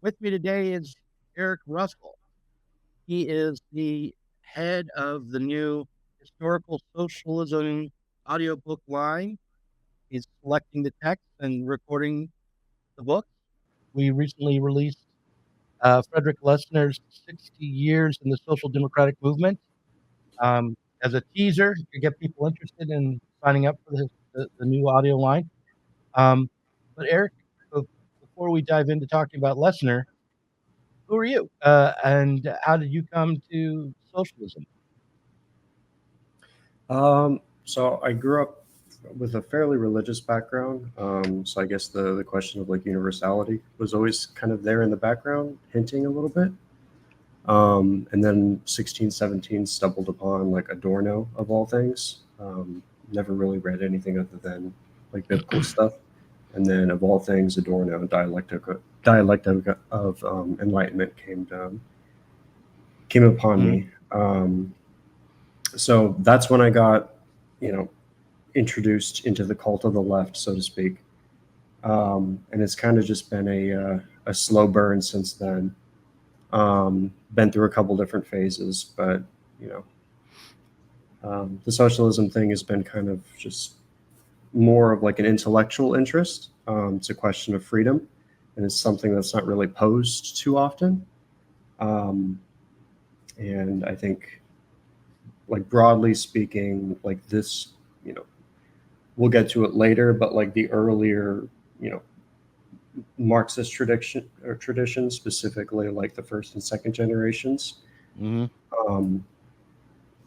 With me today is Eric Russell. He is the head of the new Historical Socialism audiobook line. He's selecting the text and recording the book. We recently released Frederick Lessner's 60 Years in the Social Democratic Movement as a teaser to get people interested in signing up for the new audio line. But Eric, before we dive into talking about Lessner, who are you? And how did you come to socialism? So I grew up with a fairly religious background. So I guess the question of like universality was always kind of there in the background, hinting a little bit. And then 16, 17 stumbled upon like Adorno of all things. Never really read anything other than like biblical stuff. And then of all things, Adorno, dialectic of enlightenment came upon me. So that's when I got, introduced into the cult of the left, so to speak. And it's kind of just been a slow burn since then. Been through a couple different phases, but the socialism thing has been kind of just more of like an intellectual interest. It's a question of freedom, and it's something that's not really posed too often. And I think, like broadly speaking, like this, we'll get to it later, but like the earlier, Marxist tradition, specifically like the first and second generations,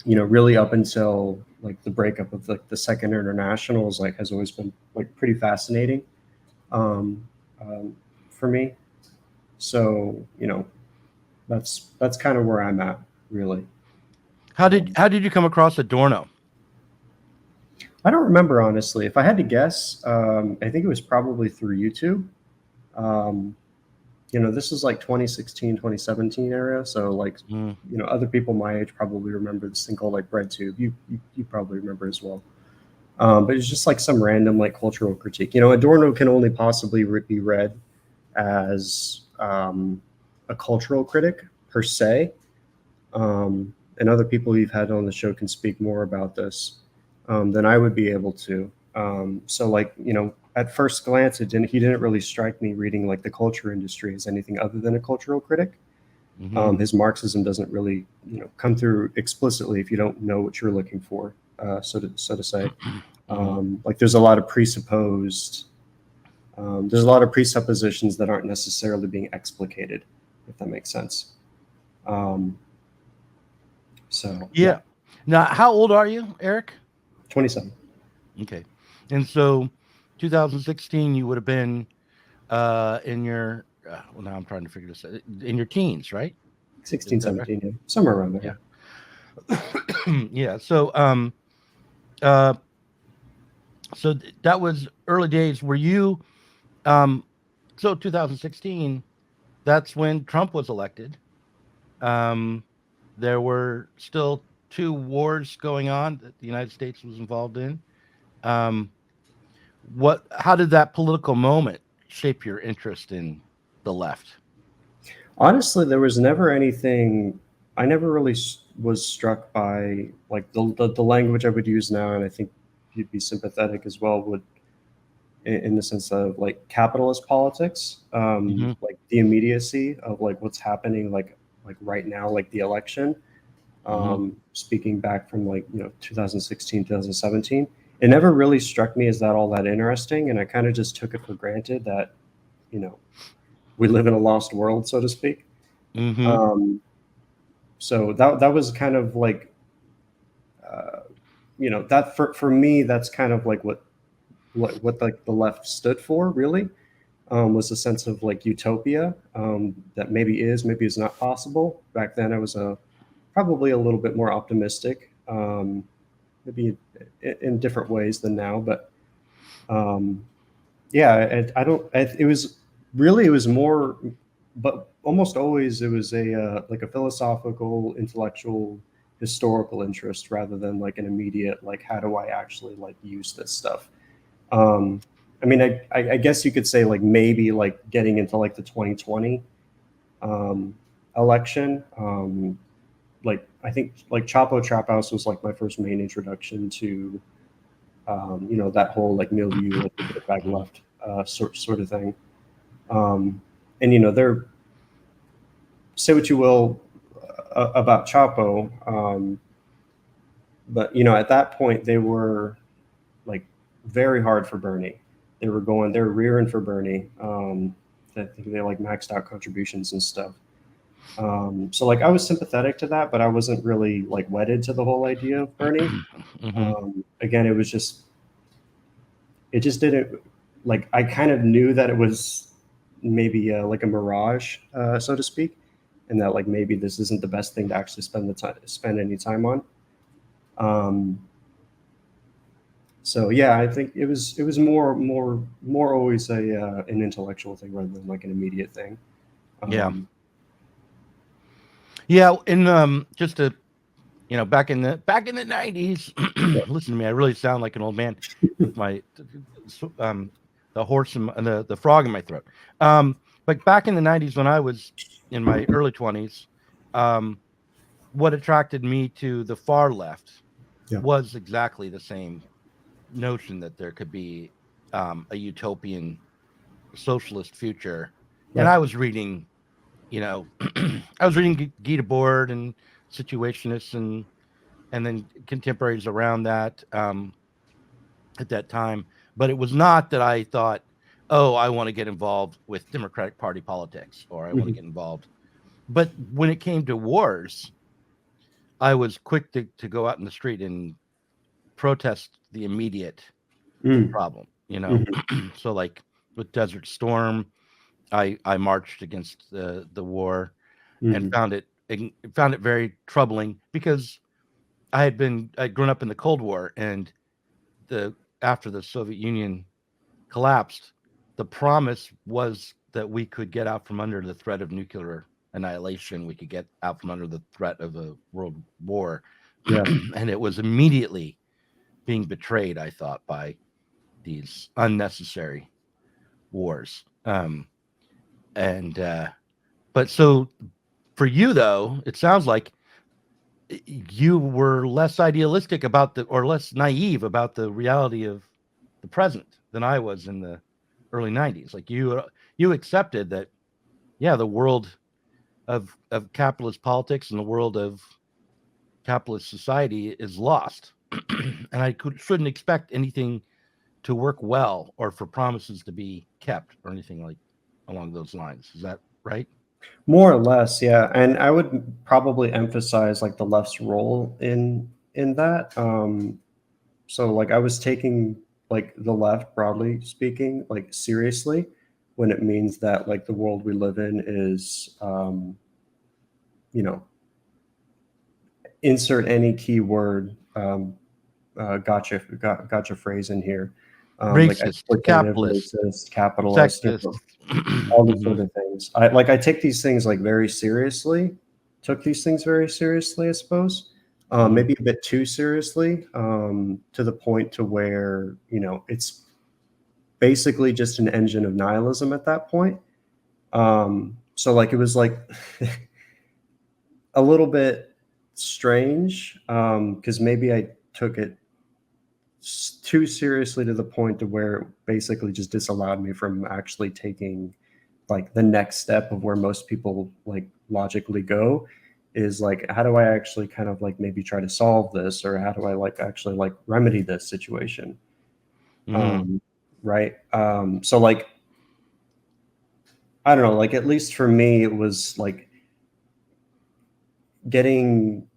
really up until like the breakup of the Second Internationals, like has always been like pretty fascinating for me. So that's kind of where I'm at, really. How did you come across Adorno? I don't remember, honestly. If I had to guess, I think it was probably through YouTube. This is like 2016, 2017 area. So like, other people my age probably remember this thing called like BreadTube. You probably remember as well. But it's just like some random like cultural critique. Adorno can only possibly be read as a cultural critic per se. And other people we've had on the show can speak more about this than I would be able to. So like, at first glance, he didn't really strike me reading like the culture industry as anything other than a cultural critic. His Marxism doesn't really, come through explicitly if you don't know what you're looking for, so to say. Like there's a lot of presuppositions that aren't necessarily being explicated, if that makes sense. Yeah. Now, how old are you, Eric? 27. Okay. And so 2016, you would have been in your, now I'm trying to figure this out, in your teens, right? 16, 17, right? Somewhere around there. Yeah. Yeah. So, so that was early days. Were you, so 2016, that's when Trump was elected. There were still 2 wars going on that the United States was involved in. How did that political moment shape your interest in the left? Honestly, there was never anything. I never really was struck by like the language I would use now, and I think you'd be sympathetic as well, would in the sense of like capitalist politics, like the immediacy of like what's happening like right now, like the election. Speaking back from like 2016, 2017, it never really struck me as all that interesting, and I kind of just took it for granted that we live in a lost world, so to speak. So that was kind of like that for me, that's kind of like what like the left stood for, really, was a sense of like utopia, that maybe is not possible. Back then I was probably a little bit more optimistic, maybe in different ways than now, but it was more, but almost always it was like a philosophical, intellectual, historical interest rather than like an immediate like how do I actually like use this stuff. I mean, I guess you could say like maybe like getting into like the 2020 election. Like I think like Chapo Trap House was like my first main introduction to that whole like milieu, like the bag left sort of thing. And they're, say what you will about Chapo, but at that point they were like very hard for Bernie. They were rearing for Bernie. I think they like maxed out contributions and stuff. So like I was sympathetic to that, but I wasn't really like wedded to the whole idea of Bernie. Again, it just didn't, like, I kind of knew that it was maybe like a mirage, so to speak, and that like maybe this isn't the best thing to actually spend any time on. So yeah, I think it was more always an intellectual thing rather than like an immediate thing. Yeah, and just to back in the 90s, listen to me, I really sound like an old man with my the horse and the frog in my throat. But back in the 90s when I was in my early 20s, what attracted me to the far left was exactly the same notion that there could be a utopian socialist future. And I was reading I was reading Gita Board and Situationists and then contemporaries around that at that time. But it was not that I thought, oh, I want to get involved with Democratic Party politics, or I want to get involved. But when it came to wars, I was quick to go out in the street and protest the immediate problem, So like with Desert Storm, I marched against the war and found it very troubling because I'd grown up in the Cold War, and after the Soviet Union collapsed, the promise was that we could get out from under the threat of nuclear annihilation. We could get out from under the threat of a world war. And it was immediately being betrayed, I thought, by these unnecessary wars. But so for you, though, it sounds like you were less idealistic or less naive about the reality of the present than I was in the early 90s. Like you accepted that, the world of capitalist politics and the world of capitalist society is lost. And I shouldn't expect anything to work well or for promises to be kept or anything like along those lines. Is that right? More or less, yeah. And I would probably emphasize like the left's role in that. So like I was taking like the left, broadly speaking, like seriously, when it means that like the world we live in is insert any keyword gotcha phrase in here. Racist, like capitalist, capitalist, all these sort of things. I take these things like very seriously. Took these things very seriously, I suppose. Maybe a bit too seriously, to the point to where it's basically just an engine of nihilism at that point. So like it was like a little bit strange, because maybe I took it too seriously to the point to where it basically just disallowed me from actually taking like the next step of where most people like logically go, is like, how do I actually kind of like maybe try to solve this, or how do I like actually like remedy this situation? Right. So like, I don't know, like at least for me, it was like getting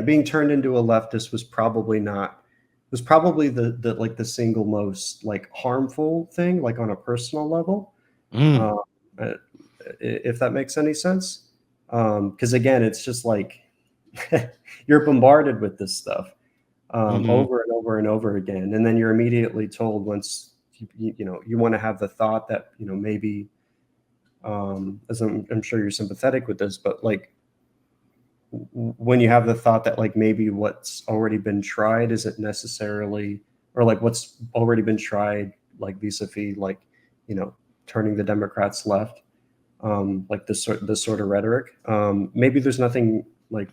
being turned into a leftist was probably the like the single most like harmful thing, like on a personal level, if that makes any sense. Because again, it's just like you're bombarded with this stuff over and over and over again, and then you're immediately told, once you want to have the thought that maybe, as I'm sure you're sympathetic with this, but like when you have the thought that like maybe what's already been tried isn't necessarily, or like what's already been tried, like vis-a-vis like turning the Democrats left, like this sort of rhetoric. Maybe there's nothing like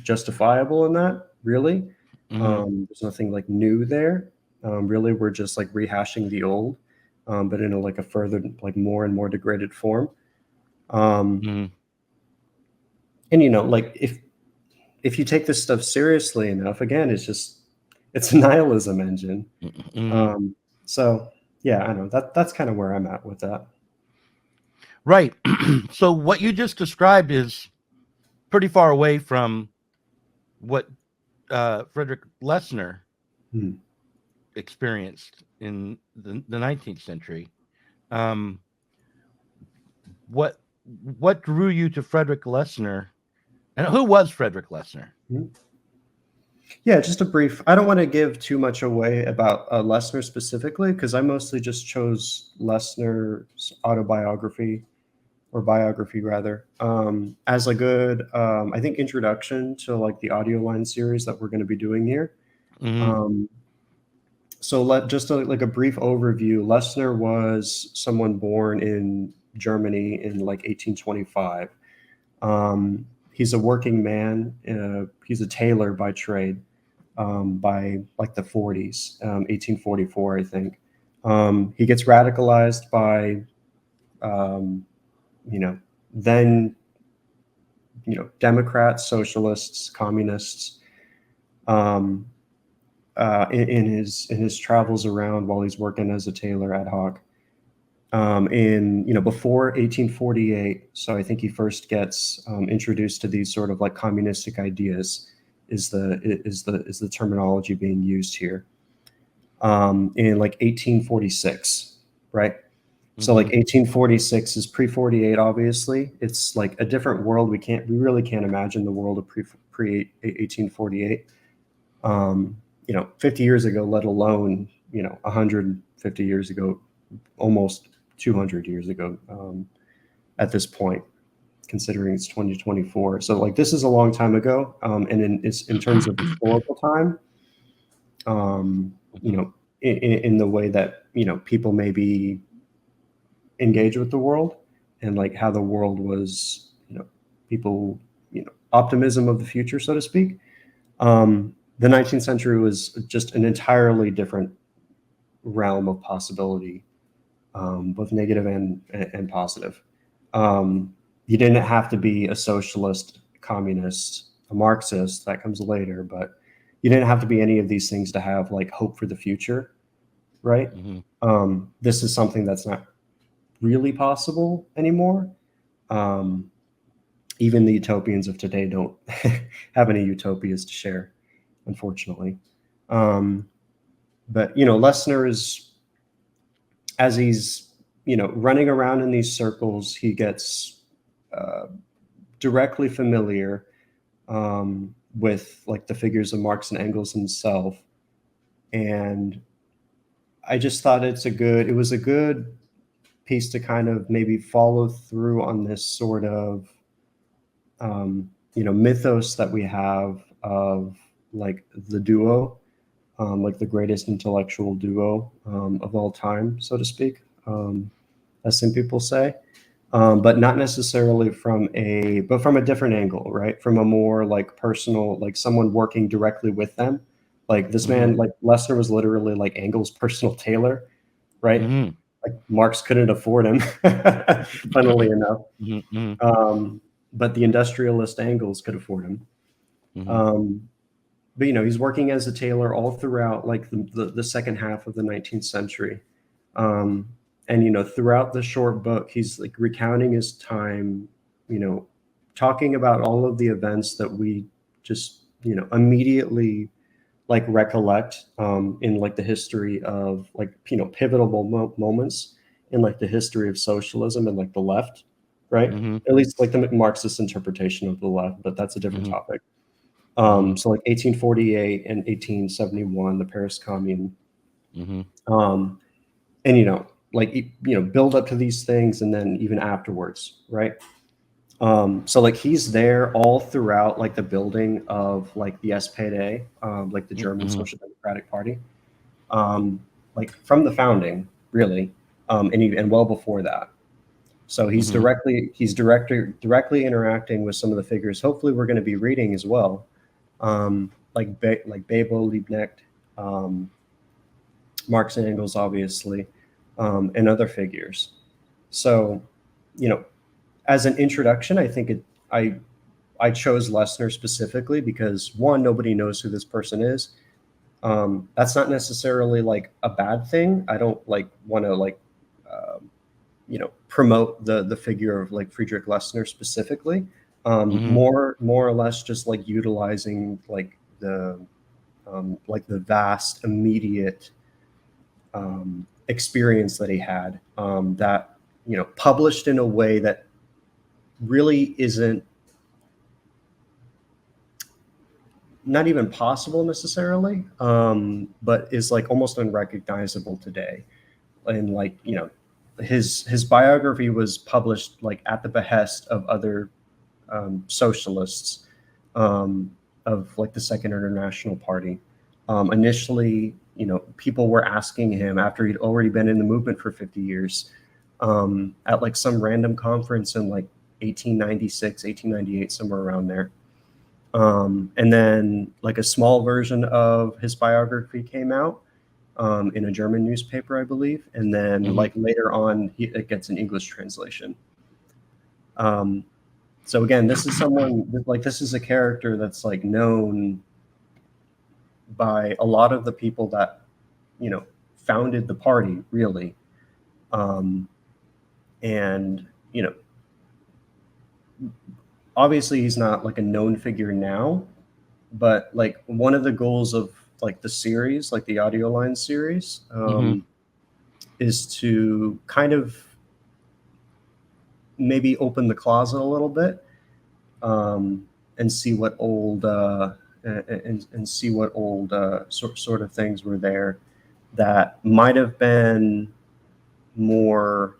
justifiable in that, really. There's nothing like new there. Really, we're just like rehashing the old, but in like a further, like more and more degraded form. And like if you take this stuff seriously enough, again, it's a nihilism engine. So yeah, I know that's kind of where I'm at with that. Right. So what you just described is pretty far away from what Frederick Lessner experienced in the 19th century. What drew you to Frederick Lessner, and who was Frederick Lessner? Yeah, just a brief. I don't want to give too much away about Lessner specifically, because I mostly just chose Lessner's autobiography, or biography rather, as a good, I think, introduction to like the audio line series that we're going to be doing here. So just like a brief overview. Lessner was someone born in Germany in like 1825. He's a working man. He's a tailor by trade. By like the 40s, 1844, I think. He gets radicalized by, then, Democrats, socialists, communists, in his travels around while he's working as a tailor ad hoc. Before 1848, so I think he first gets introduced to these sort of like communistic ideas. Is the terminology being used here, in like 1846, right? So like 1846 is pre-48, obviously. It's like a different world. We really can't imagine the world of pre 1848. 50 years ago, let alone 150 years ago, almost 200 years ago, at this point, considering it's 2024. So like this is a long time ago. And in terms of historical time, in the way that, people maybe engage with the world, and like how the world was, people, optimism of the future, so to speak. The 19th century was just an entirely different realm of possibility, both negative and positive. You didn't have to be a socialist, communist, a Marxist, that comes later, but you didn't have to be any of these things to have like hope for the future, right? This is something that's not really possible anymore. Even the utopians of today don't have any utopias to share, unfortunately. But Lessner is, as he's running around in these circles, he gets directly familiar with like the figures of Marx and Engels himself, and I just thought it was a good piece to kind of maybe follow through on this sort of mythos that we have of like the duo, like the greatest intellectual duo of all time, so to speak, as some people say, but not necessarily from a different angle, right? From a more like personal, like someone working directly with them. Like this man, like Lessner was literally like Engels' personal tailor, right? Like Marx couldn't afford him, funnily enough. But the industrialist Engels could afford him. But he's working as a tailor all throughout like the second half of the 19th century. And throughout the short book, he's like recounting his time, talking about all of the events that we just immediately like recollect in like the history of like pivotal moments in like the history of socialism and like the left, right? At least like the Marxist interpretation of the left, but that's a different topic. So like 1848 and 1871, the Paris Commune, and build up to these things, and then even afterwards, right? So like he's there all throughout like the building of like the SPD, like the German Social Democratic Party, like from the founding, really. and well before that. So he's directly interacting with some of the figures. Hopefully, we're going to be reading as well, like Bebo Liebknecht, Marx and Engels, obviously, and other figures. So, as an introduction, I think I chose Lesnar specifically because, one, nobody knows who this person is. That's not necessarily like a bad thing. I don't want to promote the figure of like Friedrich Lessner specifically. More or less just like utilizing like the vast immediate experience that he had, that published in a way that really isn't not even possible necessarily, but is like almost unrecognizable today. And his biography was published like at the behest of other socialists, of like the Second International Party. Initially, people were asking him after he'd already been in the movement for 50 years, at like some random conference in like 1896, 1898, somewhere around there. And then like a small version of his biography came out in a German newspaper, I believe. And then like later on, it gets an English translation. So again, this is someone this is a character that's like known by a lot of the people that, founded the party, really. And, obviously he's not like a known figure now, but like one of the goals of like the series, like the audio line series, is to kind of maybe open the closet a little bit, and see what old sort of things were there that might have been more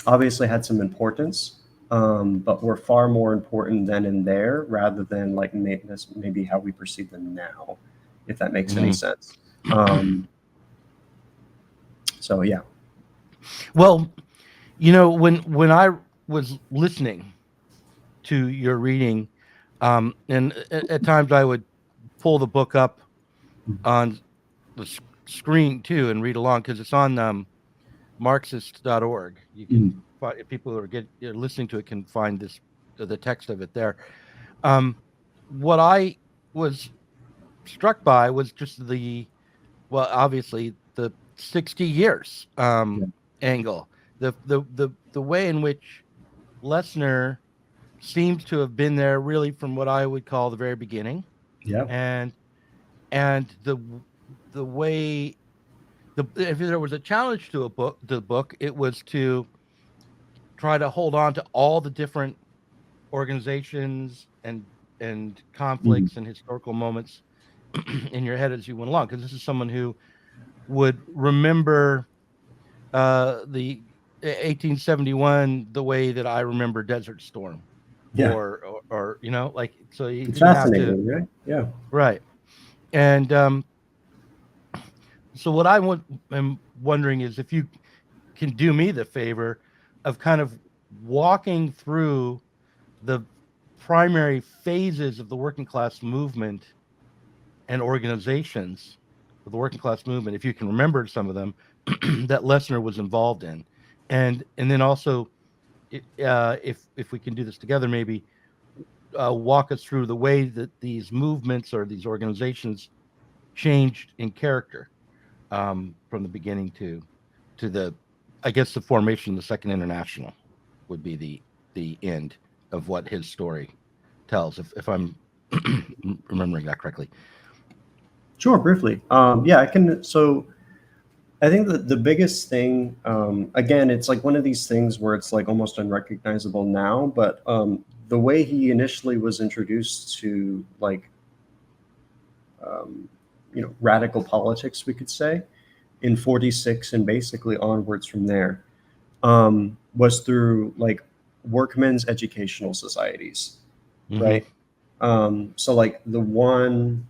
obviously had some importance, but were far more important then and there, rather than like maybe how we perceive them now, if that makes any sense. So yeah. Well, when I was listening to your reading, and at times I would pull the book up on the screen too and read along, because it's on Marxist.org. You can if people who are listening to it can find the text of it there. What I was struck by was just obviously the 60 years angle, the way in which Lesnar seems to have been there really from what I would call the very beginning. Yeah. And the way if there was a challenge to the book, it was to try to hold on to all the different organizations and conflicts and historical moments in your head as you went along, because this is someone who would remember the 1871 the way that I remember Desert Storm. Yeah. Or so he it's didn't have fascinating, to, right? Yeah. right. And so what am wondering is if you can do me the favor of kind of walking through the primary phases of the working class movement and organizations of the working class movement, if you can remember some of them, that Lesnar was involved in, and then also, if we can do this together, maybe walk us through the way that these movements or these organizations changed in character, from the beginning to the, I guess, the formation of the Second International would be the end of what his story tells, if I'm remembering that correctly. Sure, briefly. Yeah, I can. So I think that the biggest thing, again, it's like one of these things where it's like almost unrecognizable now, but the way he initially was introduced to like, radical politics, we could say, in 46 and basically onwards from there, was through like workmen's educational societies, right? So like the one,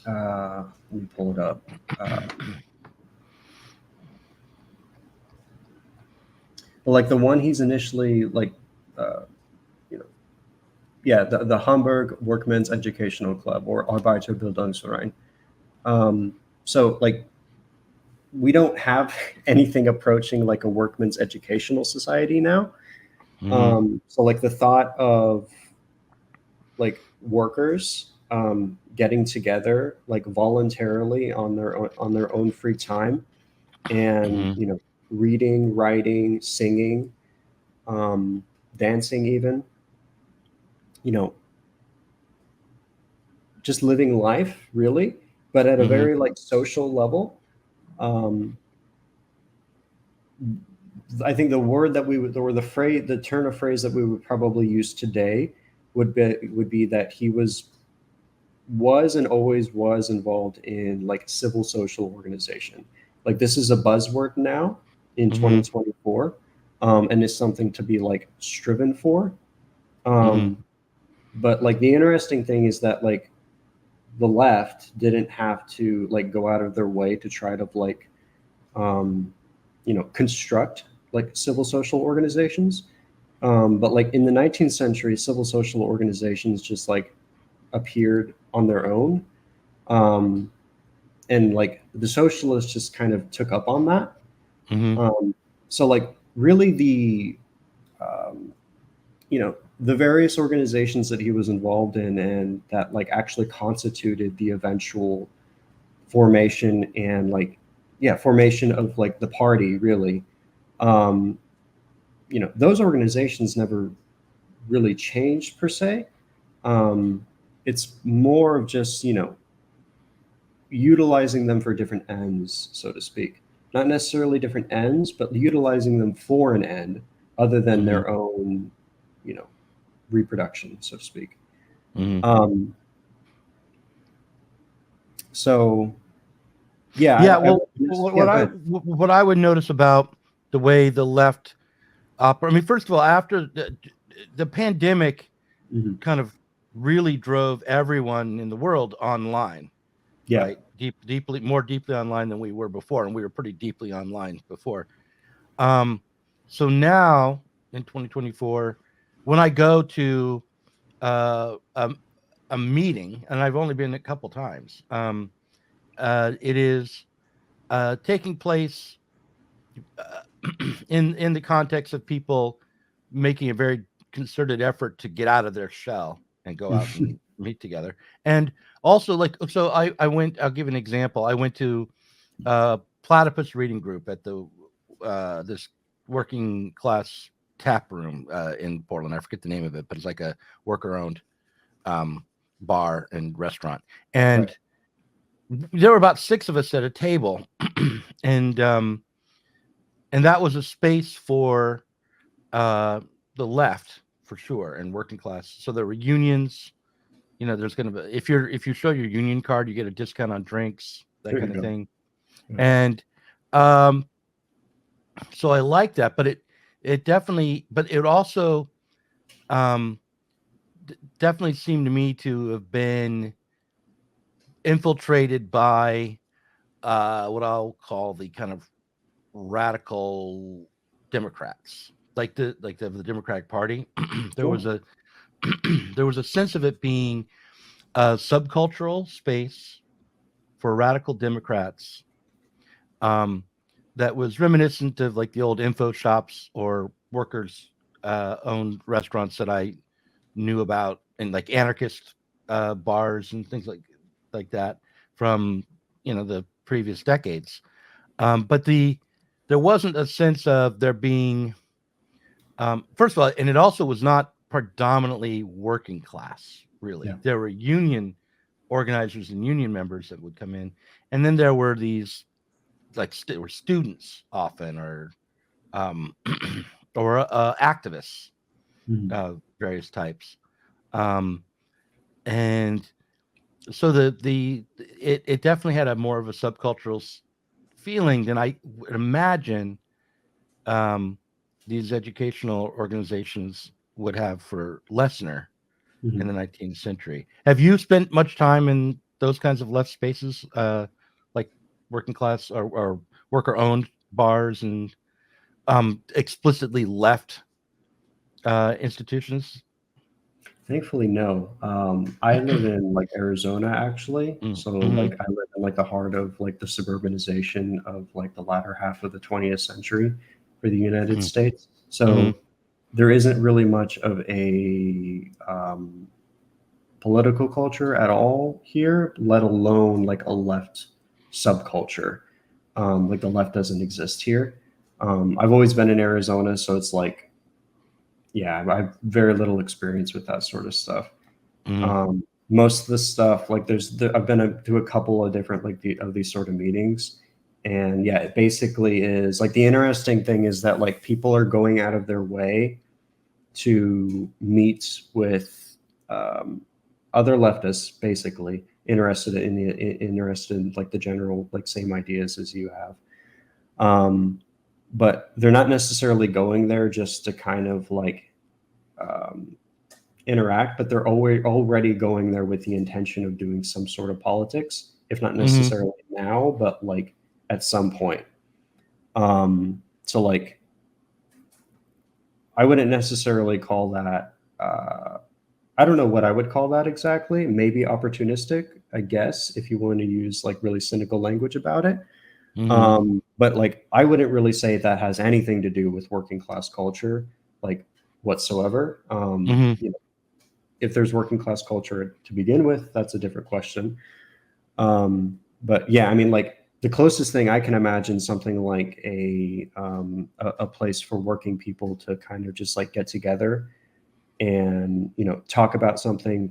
let me pull it up. But like the one he's initially like, you know, yeah, the Hamburg Workmen's Educational Club, or Arbeiterbildungsverein. So like we don't have anything approaching like a workman's educational society now. So like the thought of like workers getting together like voluntarily on their own free time, and you know, reading, writing, singing, dancing, even, you know, just living life really, but at a very like social level. um, I think the word that we would, or the phrase, the turn of phrase that we would probably use today would be that he was and always was involved in like civil social organization. Like this is a buzzword now in 2024, and it's something to be like striven for. But like the interesting thing is that like the left didn't have to like go out of their way to try to like you know, construct like civil social organizations. But like in the 19th century, civil social organizations just like appeared on their own. And like the socialists just kind of took up on that. So like really you know, the various organizations that he was involved in and that like actually constituted the eventual formation and like, yeah, formation of like the party really. You know, those organizations never really changed per se. It's more of just, you know, utilizing them for different ends, so to speak. Not necessarily different ends, but utilizing them for an end other than their own, you know, reproduction, so to speak. So yeah, Well, what I would notice about the way the left operates, I mean, first of all, after the pandemic kind of really drove everyone in the world online, right? Deeply, more deeply online than we were before, and we were pretty deeply online before. So now in 2024, when I go to a meeting, and I've only been a couple times, it is taking place in the context of people making a very concerted effort to get out of their shell and go out and meet together. And also, like, so I went, I'll give an example. I went to Platypus reading group at the this working class tap room in Portland. I forget the name of it, but it's like a worker owned bar and restaurant. And there were about 6 of us at a table, and that was a space for the left for sure, and working class. So there were unions. You know, there's going to be, if you show your union card, you get a discount on drinks, that kind of thing. And so I like that, but it definitely, but it also definitely seemed to me to have been infiltrated by what I'll call the kind of radical Democrats, like the Democratic Party. There was a there was a sense of it being a subcultural space for radical Democrats that was reminiscent of like the old info shops or workers owned restaurants that I knew about, and like anarchist bars and things like that from, you know, the previous decades. But there wasn't a sense of there being first of all, and it also was not predominantly working class, really. There were union organizers and union members that would come in, and then there were these like were students often, or or activists, various types, and so it definitely had a more of a subcultural feeling than I would imagine these educational organizations would have for Lesnar in the 19th century. Have you spent much time in those kinds of left spaces, like working class or worker owned bars and explicitly left institutions? Thankfully, no. I live in like Arizona actually, so Mm-hmm. like I live in like the heart of like the suburbanization of like the latter half of the 20th century for the United States. Mm-hmm. So there isn't really much of a political culture at all here, let alone like a left subculture. Like the left doesn't exist here. I've always been in Arizona, so it's like, yeah, I have very little experience with that sort of stuff. Mm-hmm. Most of the stuff, like I've been to a couple of different like of these sort of meetings, and yeah, it basically is like the interesting thing is that like people are going out of their way to meet with other leftists, basically interested in like the general like same ideas as you have. But they're not necessarily going there just to kind of like um, interact, but they're already going there with the intention of doing some sort of politics, if not Mm-hmm. necessarily now, but like at some point. So like I wouldn't necessarily call that. I don't know what I would call that exactly. Maybe opportunistic, I guess, if you want to use like really cynical language about it. Mm-hmm. But like, I wouldn't really say that has anything to do with working class culture, like whatsoever. Mm-hmm. You know, if there's working class culture to begin with, that's a different question. But yeah, I mean, like the closest thing I can imagine something like a place for working people to kind of just like get together and talk about something,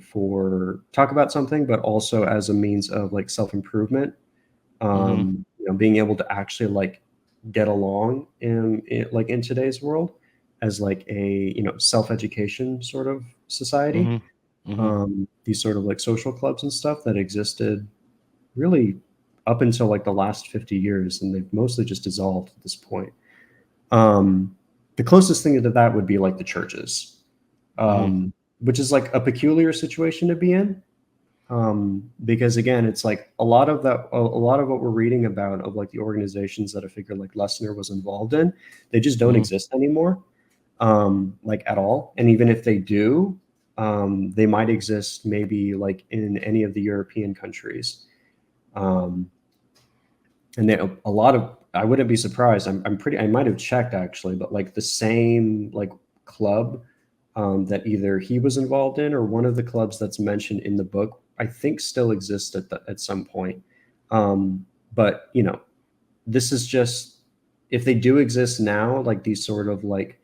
but also as a means of like self improvement. Mm-hmm. Being able to actually like get along in today's world as like a self education sort of society. Mm-hmm. Mm-hmm. These sort of like social clubs and stuff that existed really up until like the last 50 years, and they've mostly just dissolved at this point. Um, the closest thing to that would be like the churches, Mm-hmm. which is like a peculiar situation to be in. Because again, it's like a lot of what we're reading about of like the organizations that a figure like Lesnar was involved in, they just don't Mm-hmm. exist anymore, like at all. And even if they do, they might exist maybe like in any of the European countries. Um, and they, a lot of I wouldn't be surprised. I might have checked actually, but like the same like club that either he was involved in or one of the clubs that's mentioned in the book, I think still exists at some point. But this is just, if they do exist now, like these sort of like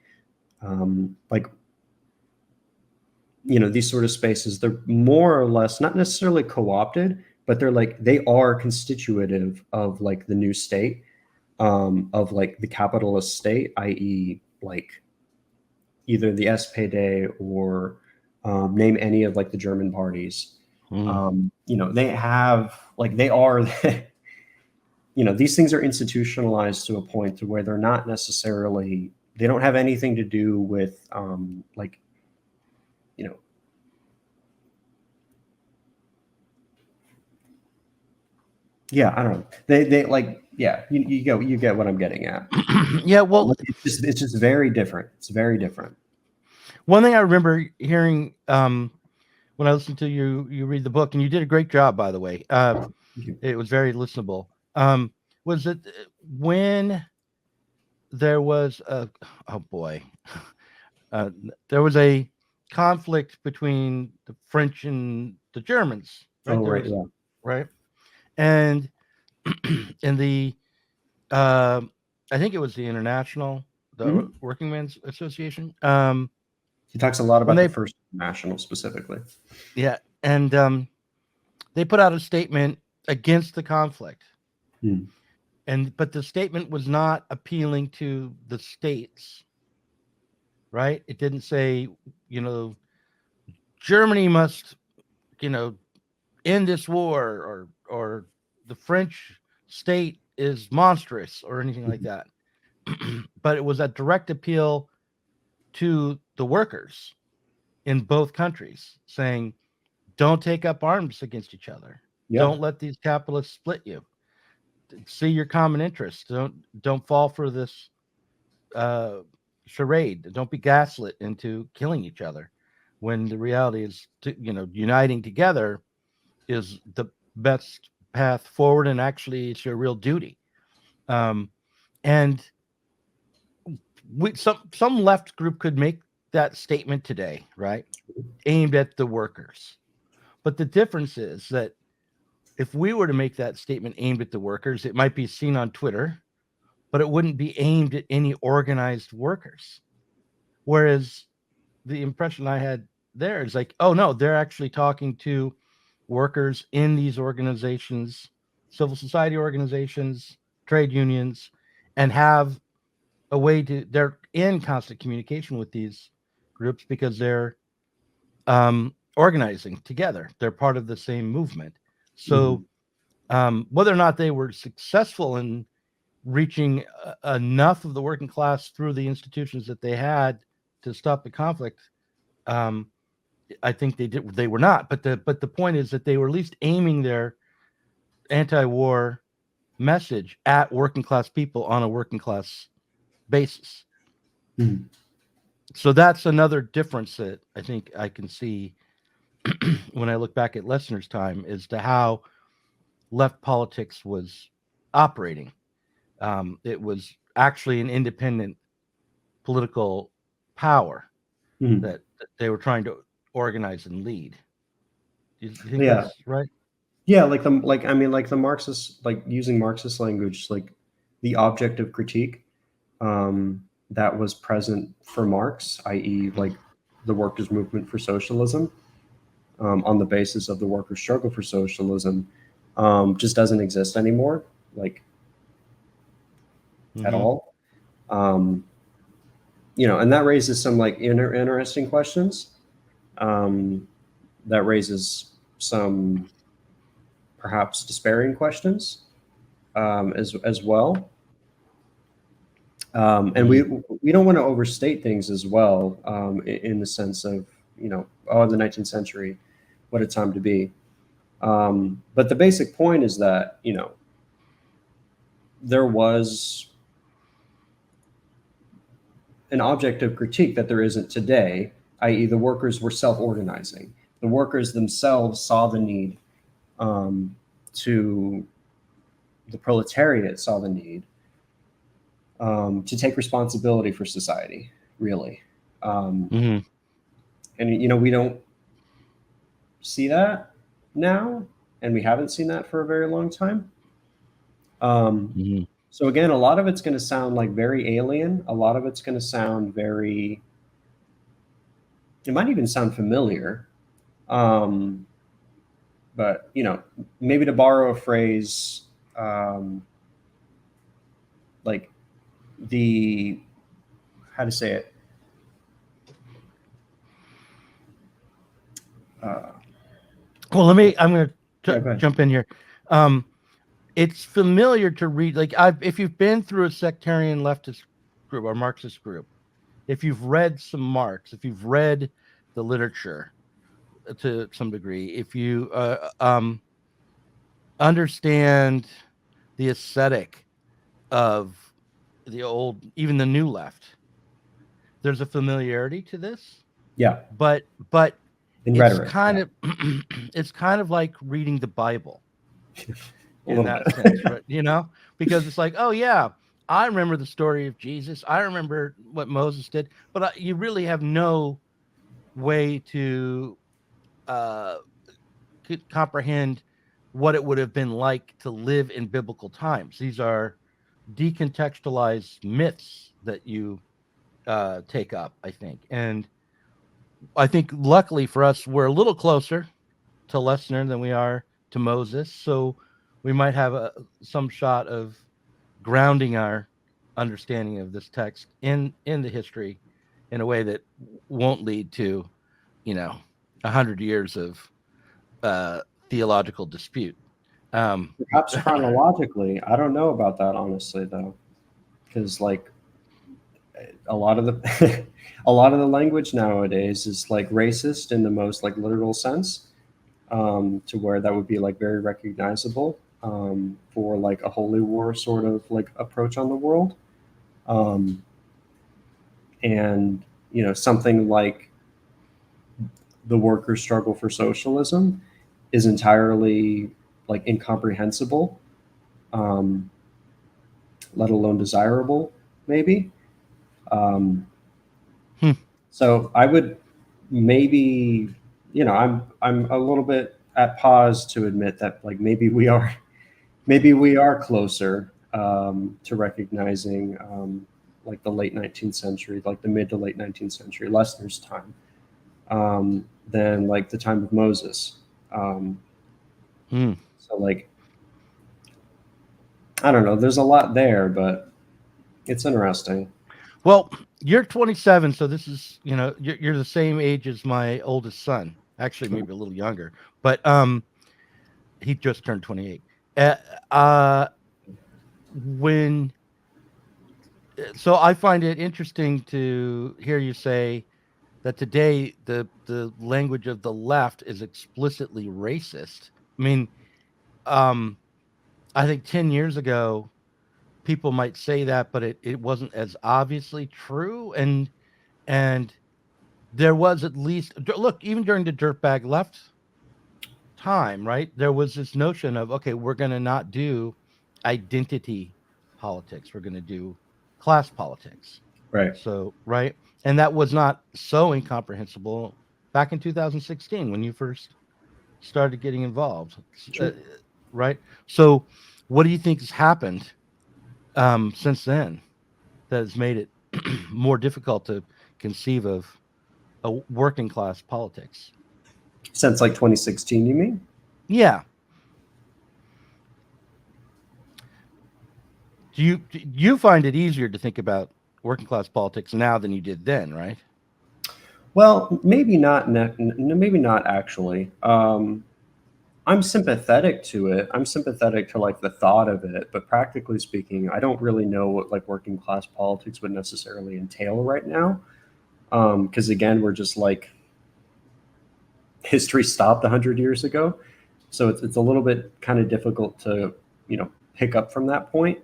these sort of spaces, they're more or less not necessarily co-opted, but they are constitutive of like the new state, of like the capitalist state, i.e. like either the SPD or name any of like the German parties. Mm-hmm. They have like they are these things are institutionalized to a point to where they're not necessarily, they don't have anything to do with like you know yeah, I don't know, they like, yeah, you get what I'm getting at. Yeah, well, It's just very different. It's very different. one thing I remember hearing when I listened to you read the book, and you did a great job, by the way. It was very listenable. Was that when there was a oh boy, uh, there was a conflict between the French and the Germans, right? Oh, There right, was yeah. right, and in the I think it was the International, the Mhm. Workingmen's Association. He talks a lot When about the they first national specifically. yeah, and they put out a statement against the conflict, Hmm. and but the statement was not appealing to the states, right? It didn't say, you know, Germany must, you know, end this war, or the French state is monstrous or anything like that. But it was a direct appeal to the workers in both countries, saying, don't take up arms against each other. Yeah. Don't let these capitalists split you. See your common interests. Don't fall for this charade. Don't be gaslit into killing each other, when the reality is, uniting together is the best path forward, and actually it's your real duty. And some left group could make that statement today, right, aimed at the workers. But the difference is that if we were to make that statement aimed at the workers, it might be seen on Twitter, but it wouldn't be aimed at any organized workers. Whereas the impression I had there is like, oh no, they're actually talking to workers in these organizations, civil society organizations, trade unions, and have a way they're in constant communication with these groups because they're organizing together. They're part of the same movement. So whether or not they were successful in reaching enough of the working class through the institutions that they had to stop the conflict, I think they did. They were not. But the point is that they were at least aiming their anti-war message at working class people on a working class basis. So that's another difference that I think I can see when I look back at Lesnar's time as to how left politics was operating. It was actually an independent political power that they were trying to organize and lead. Do you think that's right? Yeah, like the Marxist, like using Marxist language, like the object of critique that was present for Marx, i.e., like the workers' movement for socialism, on the basis of the workers' struggle for socialism, just doesn't exist anymore, like at all. And that raises some like interesting questions. That raises some perhaps despairing questions as well. And we don't want to overstate things as well, in the sense of, the 19th century, what a time to be. But the basic point is that, there was an object of critique that there isn't today, i.e. the workers were self-organizing. The workers themselves saw the need, to the proletariat saw the need to take responsibility for society, really. And, we don't see that now, and we haven't seen that for a very long time. So again, a lot of it's going to sound like very alien. A lot of it's going to sound it might even sound familiar. But, maybe to borrow a phrase, like how to say it? Well, I'm going to jump in here. It's familiar to read, like if you've been through a sectarian leftist group or Marxist group, if you've read some Marx, if you've read the literature to some degree, if you understand the aesthetic of the old, even the new left, there's a familiarity to this. Yeah. But in it's rhetoric, it's kind of like reading the Bible in that sense, right? Because it's like, oh yeah, I remember the story of Jesus. I remember what Moses did, but you really have no way to comprehend what it would have been like to live in biblical times. These are decontextualized myths that you take up, I think. And I think luckily for us, we're a little closer to Lesnar than we are to Moses. So we might have some shot of grounding our understanding of this text in the history in a way that won't lead to, 100 years of theological dispute. Perhaps chronologically, I don't know about that, honestly, though, because like a lot of the a lot of the language nowadays is like racist in the most like literal sense, to where that would be like very recognizable for like a holy war sort of like approach on the world. and something like the workers' struggle for socialism is entirely like incomprehensible, let alone desirable, maybe. So I would maybe, I'm a little bit at pause to admit that like maybe we are closer to recognizing like the late 19th century, like the mid to late 19th century, Lesnar's time, than like the time of Moses. So like, I don't know, there's a lot there, but it's interesting. Well, you're 27, so this is, you're the same age as my oldest son. Actually, maybe a little younger, but he just turned 28. So I find it interesting to hear you say that today the language of the left is explicitly racist. I mean, I think 10 years ago people might say that, but it wasn't as obviously true. And there was at least, look, even during the dirtbag left time, right? There was this notion of, okay, we're going to not do identity politics. We're going to do class politics. Right. So, right. And that was not so incomprehensible back in 2016 when you first started getting involved. Sure. Right. So what do you think has happened since then that has made it more difficult to conceive of a working class politics? Since like 2016, you mean? Yeah. Do you find it easier to think about working class politics now than you did then, right? Well, maybe not. Maybe not actually. I'm sympathetic to it. I'm sympathetic to like the thought of it, but practically speaking, I don't really know what like working class politics would necessarily entail right now. Because again, we're just like history stopped 100 years ago, so it's a little bit kind of difficult to pick up from that point.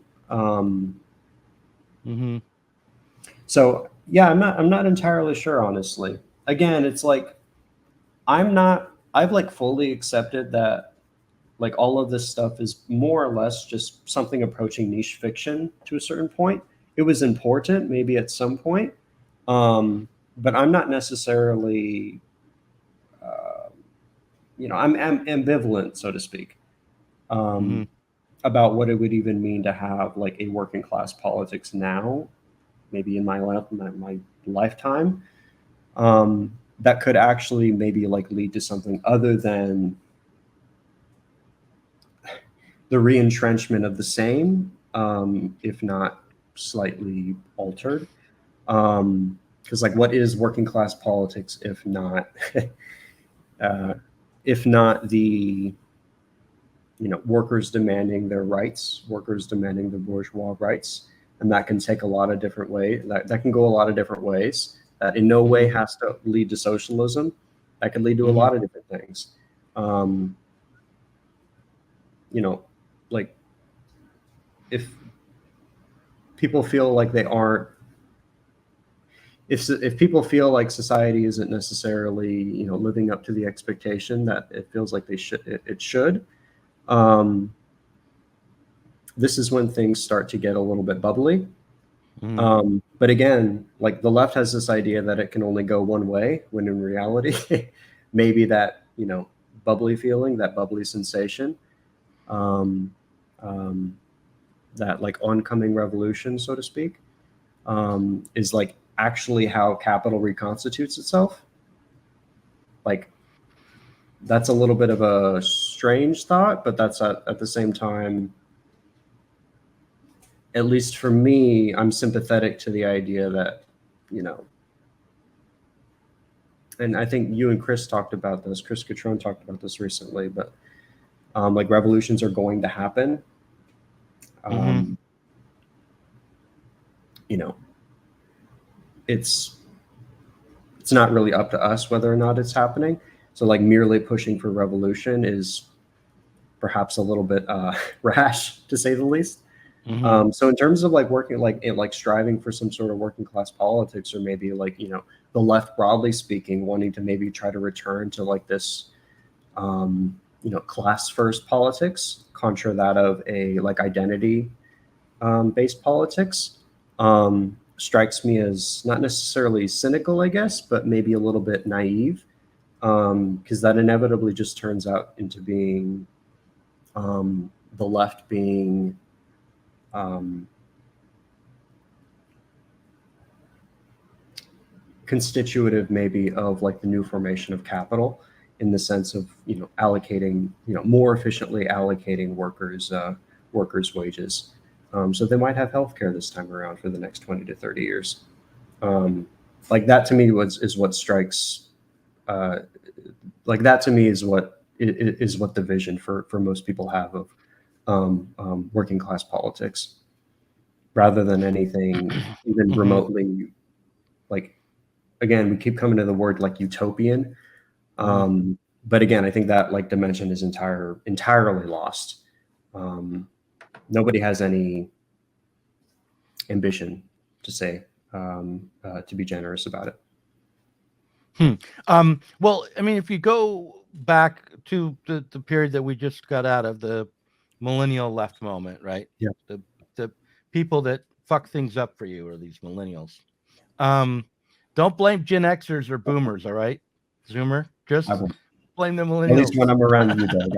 So yeah, I'm not entirely sure, honestly. Again, it's like I've like fully accepted that like all of this stuff is more or less just something approaching niche fiction to a certain point. It was important maybe at some point, but I'm not necessarily I'm ambivalent, so to speak, about what it would even mean to have like a working class politics now, maybe in my lifetime, that could actually maybe like lead to something other than the re-entrenchment of the same, if not slightly altered. Because like, what is working class politics if not the workers demanding their rights, workers demanding the bourgeois rights? And that can take a lot of different ways. That can go a lot of different ways. That in no way has to lead to socialism. That could lead to a lot of different things. Like if people feel like they aren't, if people feel like society isn't necessarily living up to the expectation that it feels like it should, this is when things start to get a little bit bubbly. But again, like the left has this idea that it can only go one way, when in reality, maybe that bubbly feeling, that bubbly sensation, that like oncoming revolution, so to speak, is like actually how capital reconstitutes itself. Like that's a little bit of a strange thought, but that's at the same time, at least for me, I'm sympathetic to the idea that, and I think you and Chris talked about this, Chris Catrone talked about this recently, but like revolutions are going to happen. It's not really up to us whether or not it's happening. So like merely pushing for revolution is perhaps a little bit rash, to say the least. Mm-hmm. So in terms of like working, like striving for some sort of working class politics, or maybe like, the left broadly speaking, wanting to maybe try to return to like this, class first politics, contra that of a like identity based politics, strikes me as not necessarily cynical, I guess, but maybe a little bit naive, because that inevitably just turns out into being the left being constitutive maybe of like the new formation of capital, in the sense of allocating, more efficiently allocating workers wages, so they might have healthcare this time around for the next 20 to 30 years. Like that to me is what strikes, like that to me is what the vision for most people have of working class politics, rather than anything even Mm-hmm. remotely, like, again, we keep coming to the word like utopian. But again, I think that like dimension is entirely lost. Nobody has any ambition to say, to be generous about it. Well, I mean, if you go back to the period that we just got out of, the millennial left moment, right? Yeah. The people that fuck things up for you are these millennials. Don't blame Gen Xers or boomers, all right? Zoomer, just I will. blame the At least millennials. when I'm around you, Doug,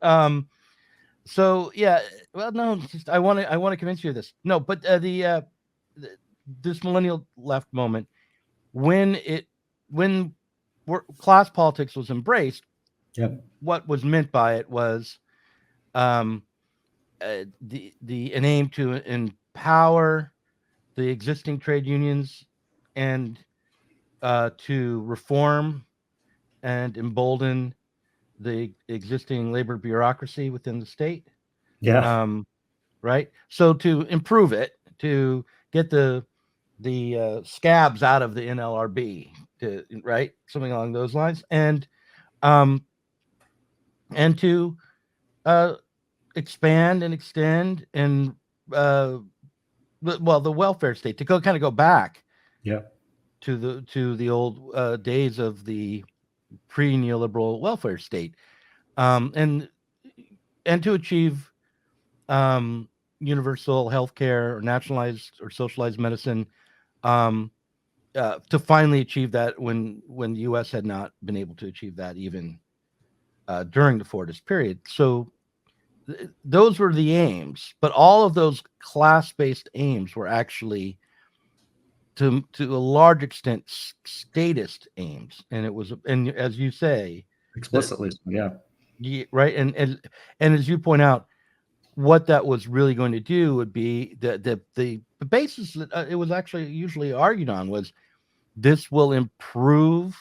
I will. So yeah, well, no, just, I want to convince you of this. No, but this millennial left moment, when class politics was embraced, Yep. what was meant by it was an aim to empower the existing trade unions and to reform and embolden the existing labor bureaucracy within the state. Yeah. Right. So to improve it, to get the scabs out of the NLRB, right, something along those lines, and to expand and extend and the welfare state, to kind of go back Yeah. to the old days of the pre-neoliberal welfare state, and to achieve universal health care or nationalized or socialized medicine, to finally achieve that when the U.S. had not been able to achieve that even during the Fordist period. So those were the aims, but all of those class-based aims were actually, to a large extent, statist aims, and it was, and as you say, Explicitly. Yeah. right, and as you point out, what that was really going to do would be the basis that it was actually usually argued on was, this will improve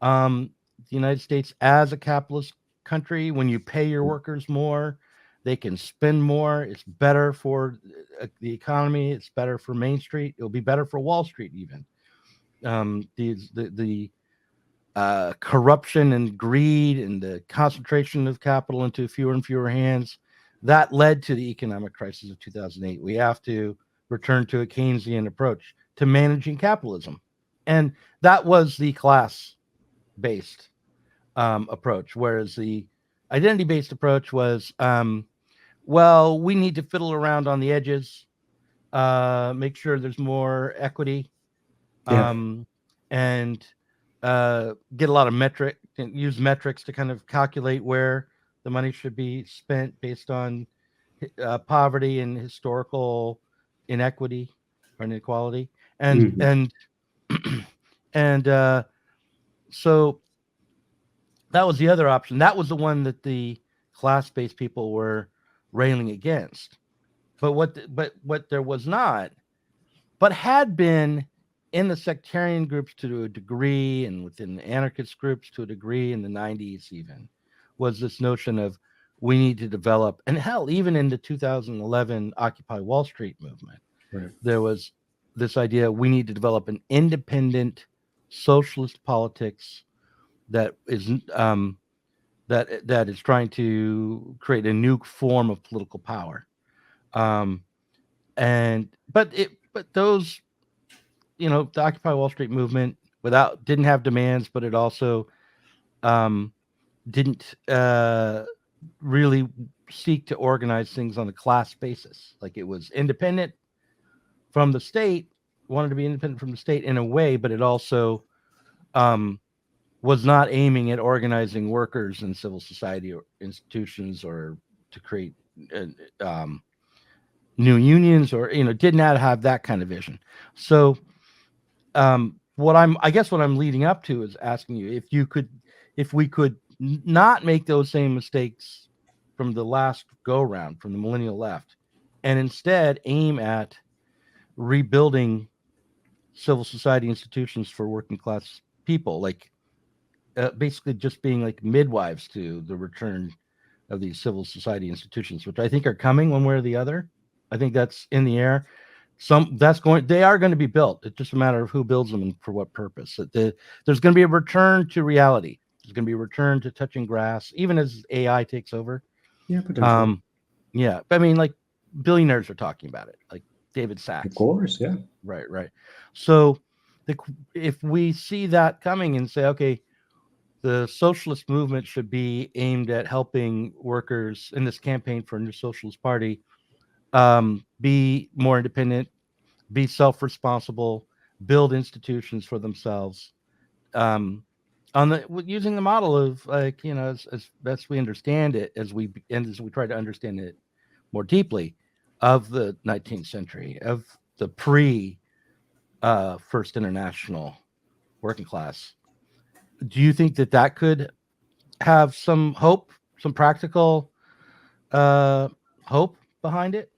the United States as a capitalist country. When you pay your workers more, they can spend more. It's better for the economy. It's better for Main Street. It'll be better for Wall Street even. The corruption and greed and the concentration of capital into fewer and fewer hands, that led to the economic crisis of 2008. We have to return to a Keynesian approach to managing capitalism. And that was the class-based approach, whereas the identity-based approach was, well, we need to fiddle around on the edges, make sure there's more equity, Yeah. and get a lot of use metrics to kind of calculate where the money should be spent based on poverty and historical inequity or inequality, and Mhm. and and so that was the other option. That was the one that the class-based people were railing against. But what there was not, but had been in the sectarian groups to a degree, and within the anarchist groups to a degree in the 90s even, was this notion of, we need to develop, and hell, even in the 2011 Occupy Wall Street movement, Right. there was this idea, we need to develop an independent socialist politics that is that is trying to create a new form of political power. But those, the Occupy Wall Street movement didn't have demands, but it also didn't really seek to organize things on a class basis. Like, it was independent from the state, wanted to be independent from the state in a way, but it also was not aiming at organizing workers in civil society or institutions, or to create new unions, or did not have that kind of vision. So what I'm leading up to is asking you if we could not make those same mistakes from the last go round, from the millennial left, and instead aim at rebuilding civil society institutions for working class people, like basically just being like midwives to the return of these civil society institutions, which I think are coming one way or the other. I think that's in the air. They are going to be built. It's just a matter of who builds them and for what purpose. There's going to be a return to reality. There's going to be a return to touching grass, even as AI takes over. Yeah, potentially. Yeah. I mean, like, billionaires are talking about it, like David Sachs. Of course, yeah. Right. So if we see that coming and say, okay, the socialist movement should be aimed at helping workers in this campaign for a new socialist party be more independent, be self-responsible, build institutions for themselves, using the model of, like, as best we understand it, as we try to understand it more deeply, of the 19th century, of the pre First International working class. Do you think that could have some hope, some practical hope behind it?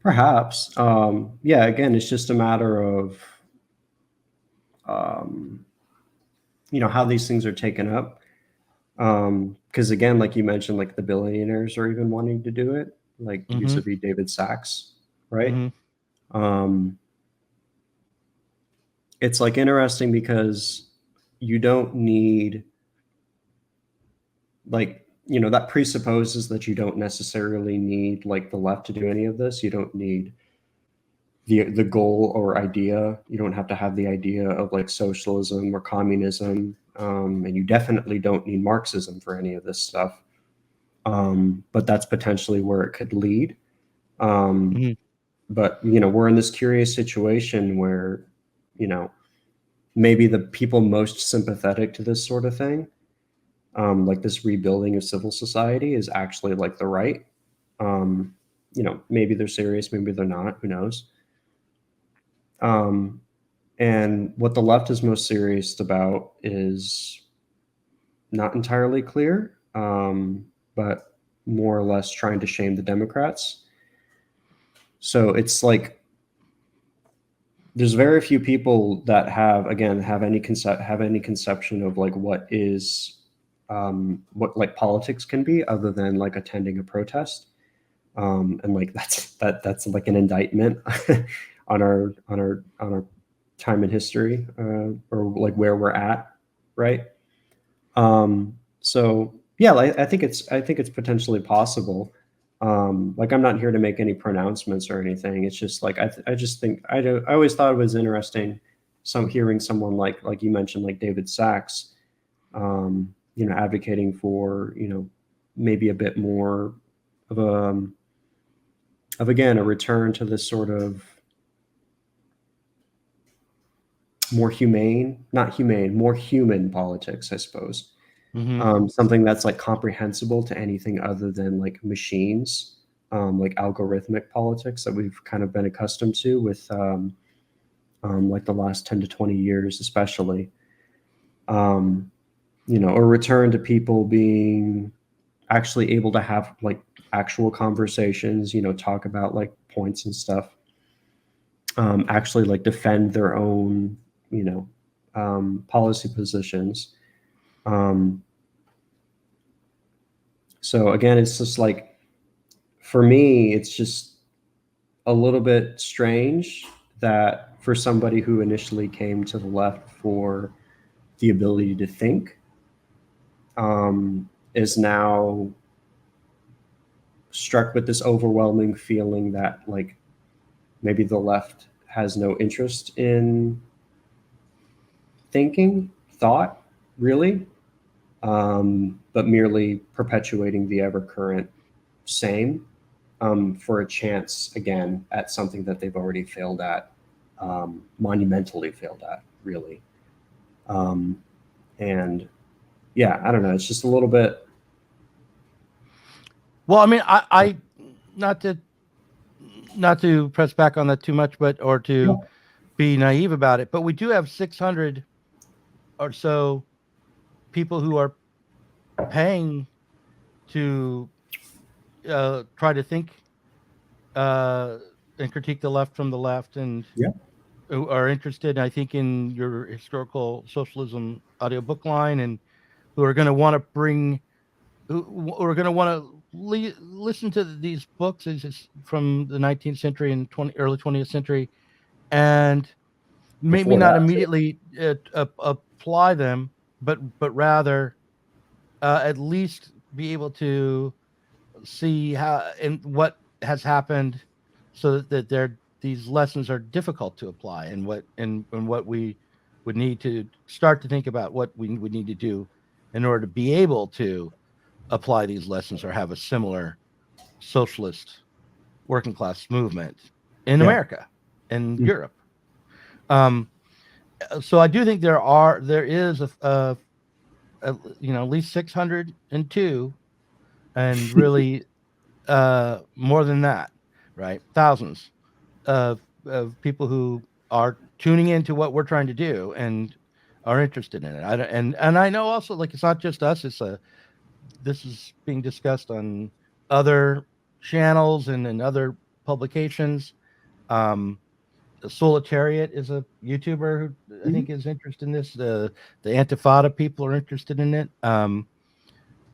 Perhaps. Yeah, again, it's just a matter of how these things are taken up. Because again, like you mentioned, like the billionaires are even wanting to do it, like vis-a-vis David Sachs, right? It's like interesting because you don't need, like, that presupposes that you don't necessarily need like the left to do any of this. You don't need the goal or idea. You don't have to have the idea of like socialism or communism, and you definitely don't need Marxism for any of this stuff. But that's potentially where it could lead. But we're in this curious situation where maybe the people most sympathetic to this sort of thing, like this rebuilding of civil society, is actually like the right. Maybe they're serious, maybe they're not, who knows. And what the left is most serious about is not entirely clear, but more or less trying to shame the Democrats. So it's like there's very few people that have any conception of like what like politics can be, other than like attending a protest. And like that's like an indictment on our time in history, or like where we're at, right? So yeah, I think it's potentially possible. Like, I'm not here to make any pronouncements or anything. It's just like I just think I always thought it was interesting, hearing someone like you mentioned, like David Sachs, advocating for maybe a bit more of again a return to this sort of more more human politics, I suppose. Something that's like comprehensible to anything other than like machines, like algorithmic politics that we've kind of been accustomed to with like the last 10 to 20 years, especially. A return to people being actually able to have like actual conversations, talk about like points and stuff, actually like defend their own, policy positions. So again, it's just like, for me, it's just a little bit strange that for somebody who initially came to the left for the ability to think, is now struck with this overwhelming feeling that like maybe the left has no interest in thought, really, but merely perpetuating the ever current same for a chance again at something that they've already failed at, monumentally failed at, really. And yeah, I don't know. It's just a little bit. Well, I mean, I not to press back on that too much, but or to be naive about it, but we do have 600 or so people who are paying to try to think and critique the left from the left, and who are interested, I think, in your historical socialism audiobook line, and who are going to want to bring, who are going to want to listen to these books from the 19th century and early 20th century, and maybe not immediately apply them, but rather at least be able to see how and what has happened, so that these lessons are difficult to apply, and what we would need to start to think about what we would need to do in order to be able to apply these lessons or have a similar socialist working class movement in America and Europe. So I do think there is at least 602, and really more than that, right? Thousands of people who are tuning into what we're trying to do and are interested in it. And I know also, like, it's not just us. This is being discussed on other channels and in other publications. Solitariat is a YouTuber who I think is interested in this. The Antifada people are interested in it.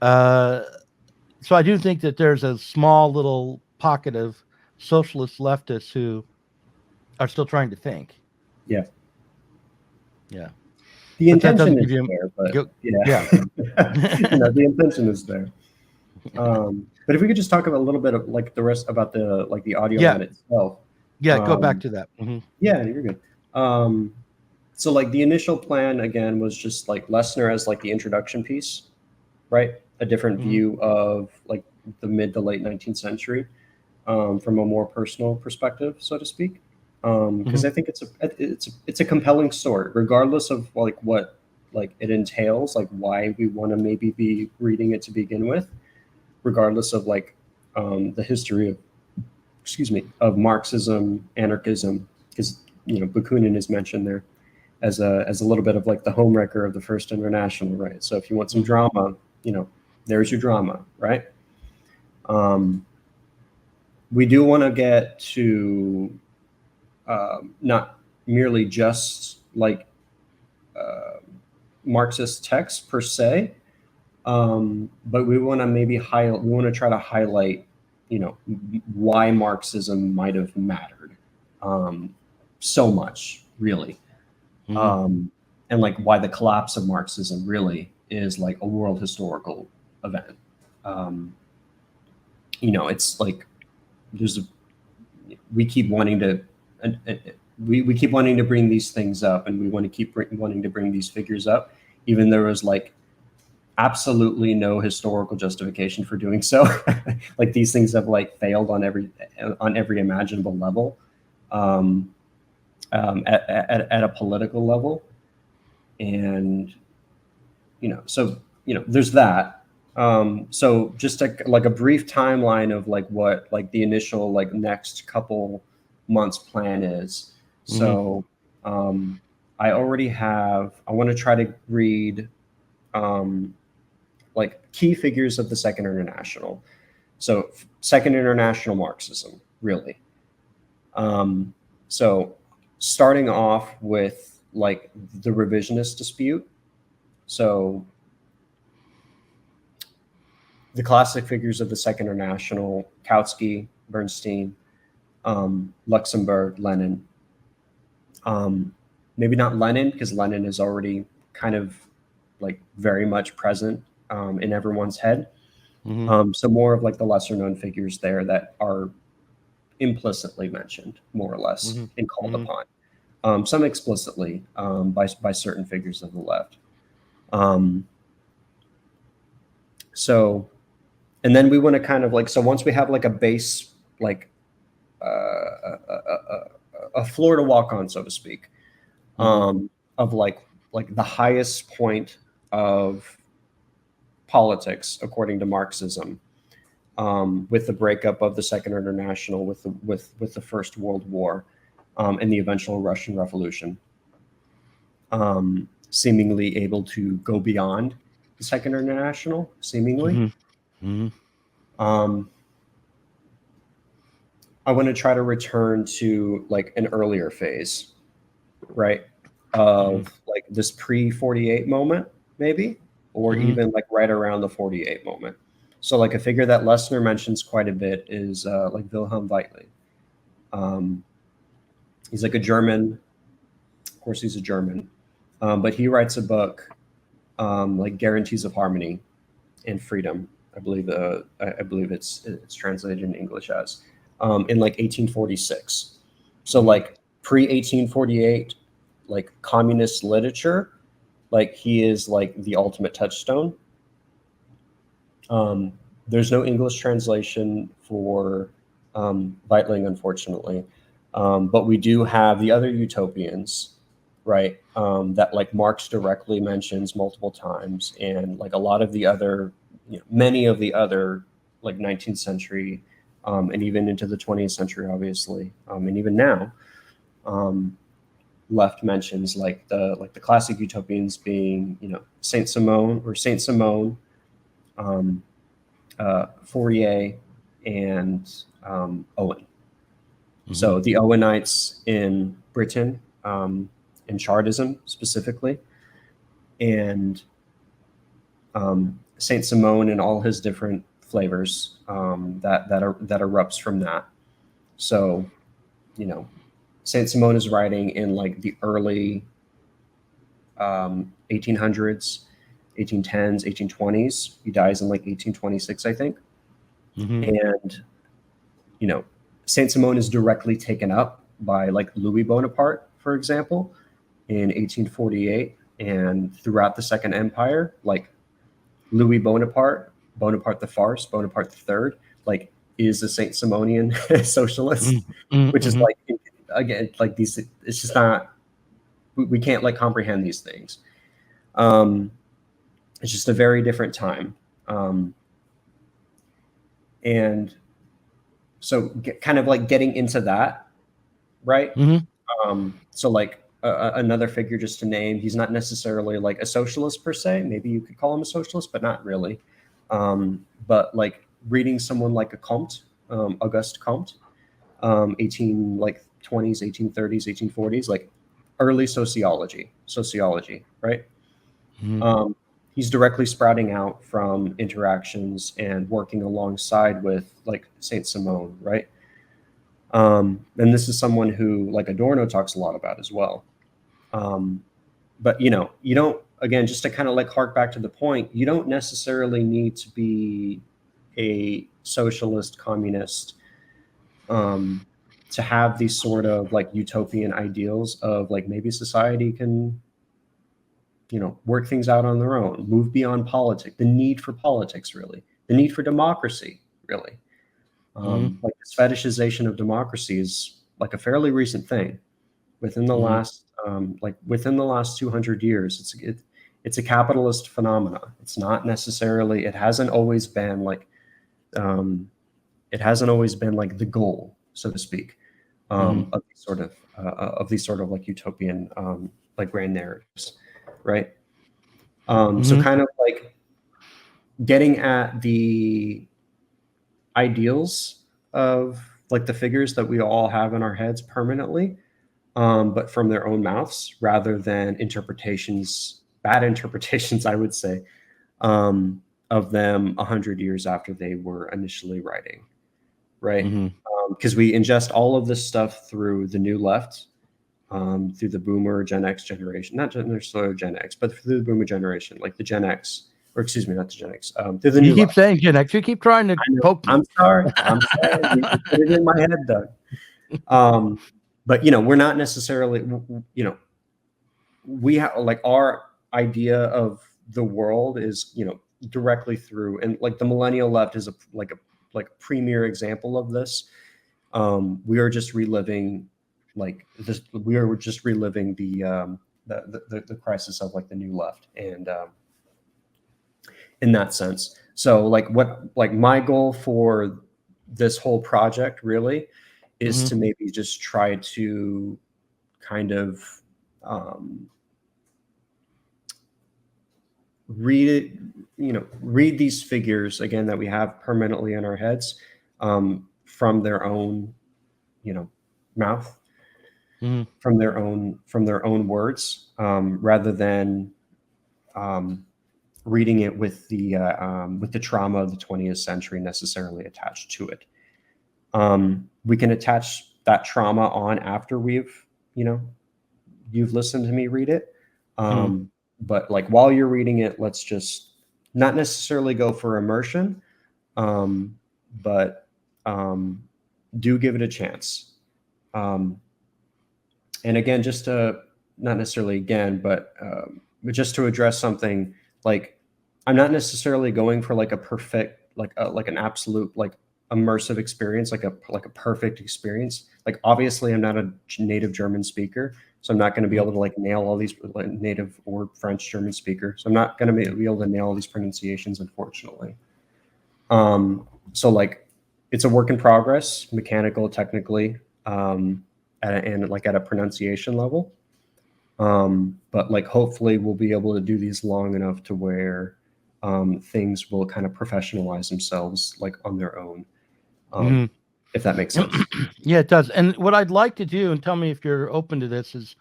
So I do think that there's a small little pocket of socialist leftists who are still trying to think. Yeah. The intention is there, but the intention is there. But if we could just talk about a little bit of like the rest about the audio line itself. Go back to that. Yeah, you're good. So like the initial plan again was just like Lesnar as like the introduction piece, right? A different view of like the mid to late 19th century from a more personal perspective, so to speak. Because I think it's a compelling story, regardless of like what like it entails, like why we want to maybe be reading it to begin with, regardless of like the history of Marxism, anarchism, because Bakunin is mentioned there as a little bit of like the homewrecker of the First International, right? So if you want some drama, there's your drama, right? We do want to get to not merely just like Marxist texts per se, but we want to maybe try to highlight, why Marxism might have mattered so much, really, and like why the collapse of Marxism really is like a world historical event. It's like we keep wanting to. We keep wanting to bring these things up, and we want to keep wanting to bring these figures up, even there was like absolutely no historical justification for doing so. Like these things have like failed on every imaginable level, at a political level, and there's that. So just like a brief timeline of like what like the initial like next couple months plan is. So I want to try to read like key figures of the Second International. So Second International Marxism, really. So starting off with like the revisionist dispute. So the classic figures of the Second International: Kautsky, Bernstein, Luxemburg, Lenin. Maybe not Lenin, because Lenin is already kind of like very much present in everyone's head. So more of like the lesser known figures there that are implicitly mentioned, more or less, and called upon. Some explicitly by certain figures of the left. So, and then we want to kind of like, so once we have like a base, like a floor to walk on, so to speak, of like the highest point of politics according to Marxism, with the breakup of the Second International, with the First World War, and the eventual Russian Revolution, seemingly able to go beyond the Second International, seemingly. I want to try to return to like an earlier phase, right? Of like this pre-48 moment, maybe, or even like right around the 48 moment. So like a figure that Lesnar mentions quite a bit is like Wilhelm Weitling. He's like a German, of course he's a German, but he writes a book like Guarantees of Harmony and Freedom. I believe it's translated in English as in like 1846. So like pre-1848, like communist literature, like he is like the ultimate touchstone. There's no English translation for Weitling, unfortunately, but we do have the other utopians, right? That like Marx directly mentions multiple times, and like a lot of the other, many of the other like 19th century and even into the 20th century, obviously, and even now, left mentions like the classic utopians being Saint Simon, Fourier, and Owen. So the Owenites in Britain, in Chartism specifically, and Saint Simon and all his different flavors that erupts from that. So, Saint Simon is writing in like the early 1800s, 1810s, 1820s. He dies in like 1826, I think. And, Saint Simon is directly taken up by like Louis Bonaparte, for example, in 1848, and throughout the Second Empire, like Louis Bonaparte the Farce, Bonaparte the Third, like is a Saint Simonian socialist, which is like, again, like these, it's just not, we can't like comprehend these things. It's just a very different time. And so kind of like getting into that, right? So like another figure just to name, he's not necessarily like a socialist per se. Maybe you could call him a socialist, but not really. But like reading someone like a Comte, Auguste Comte, 1820s, 1830s, 1840s, like early sociology, right? He's directly sprouting out from interactions and working alongside with like Saint Simon, right? And this is someone who like Adorno talks a lot about as well. But you don't, again, just to kind of like hark back to the point, you don't necessarily need to be a socialist, communist, to have these sort of like utopian ideals of like maybe society can, work things out on their own, move beyond politics, the need for politics, really, the need for democracy, really. Like this fetishization of democracy is like a fairly recent thing within the last, within the last 200 years. It's a capitalist phenomena. It's not necessarily, it hasn't always been like the goal, so to speak, of these sort of like utopian, like grand narratives, right? So kind of like getting at the ideals of like the figures that we all have in our heads permanently, but from their own mouths rather than bad interpretations, I would say, of them 100 years after they were initially writing, right? Because we ingest all of this stuff through the new left, through the boomer Gen X generation, not necessarily Gen X, but through the boomer generation, like the Gen X or excuse me, not the Gen X. They're the You new keep left. saying Gen X. You keep trying to poke me. I'm sorry. You put it in my head, Doug. But we're not necessarily, we have like our idea of the world is, directly through, and like the millennial left is a premier example of this. We are just reliving like this. We are just reliving the crisis of like the new left, and in that sense. So like my goal for this whole project really is to maybe just try to kind of read these figures again that we have permanently in our heads from their own mouth, from their own words, rather than reading it with the trauma of the 20th century necessarily attached to it. We can attach that trauma on after you've listened to me read it. But like while you're reading it, let's just not necessarily go for immersion, but do give it a chance. And again, just to not necessarily again, but just to address something, like I'm not necessarily going for like a perfect, like an absolute like immersive experience, like a perfect experience. Like obviously I'm not a native German speaker, so I'm not going to be able to like nail all these native or French German speaker. So I'm not going to be able to nail all these pronunciations, unfortunately. So like it's a work in progress, mechanical, technically, and like at a pronunciation level. But like hopefully we'll be able to do these long enough to where things will kind of professionalize themselves like on their own. If that makes sense. Yeah, it does. And what I'd like to do, and tell me if you're open to this, is